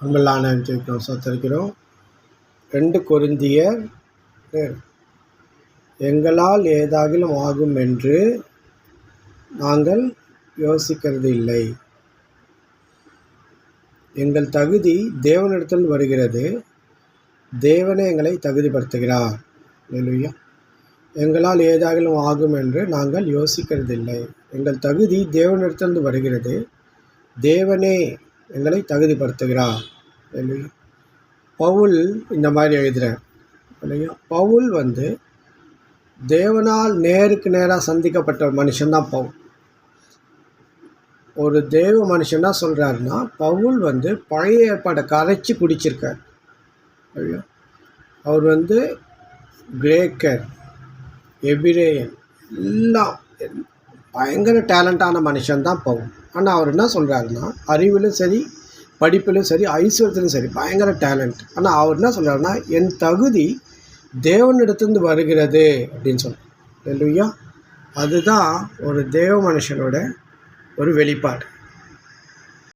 அன்பெல்லாம் நினைச்சிருக்கிறோம் சத்தரிக்கிறோம். 2 கொரிந்தியர் எங்களால் ஏதாகிலும் ஆகும் என்று நாங்கள் யோசிக்கிறது இல்லை. எங்கள் தகுதி தேவனிடத்தில் வருகிறது. தேவனே எங்களை தகுதிப்படுத்துகிறார். அல்லேலூயா. எங்களால் ஏதாகிலும் ஆகும் என்று நாங்கள் யோசிக்கிறதில்லை. எங்கள் தகுதி தேவனிடத்திலிருந்து வருகிறது. தேவனே எங்களை தகுதிப்படுத்துகிறார். அல்லேலூயா. பவுல் இந்த மாதிரி எழுதுகிறார். இல்லையா? பவுல் தேவனால் நேருக்கு நேராக சந்திக்கப்பட்ட மனுஷன்தான் பவுல். ஒரு தேவ மனுஷன் தான் சொல்கிறாருன்னா, பவுல் பழைய ஏற்பாடை கரைச்சி குடிச்சிருக்கார். ஐயோ, அவர் கிரேக்கர், எபிரேயன் எல்லாம் பயங்கர டேலண்டான மனுஷன்தான் பவுல். ஆனால் அவர் என்ன சொல்கிறாருன்னா, அறிவிலும் சரி, படிப்பிலும் சரி, ஐஸ்வர்யத்திலும் சரி பயங்கர டேலண்ட். ஆனால் அவர் என்ன சொல்கிறாருன்னா, என் தகுதி தேவனிடத்திலிருந்து வருகிறது அப்படின்னு சொல்கிறார். இல்லையா? அதுதான் ஒரு தேவ மனுஷனோட ஒரு வெளிப்பாடு.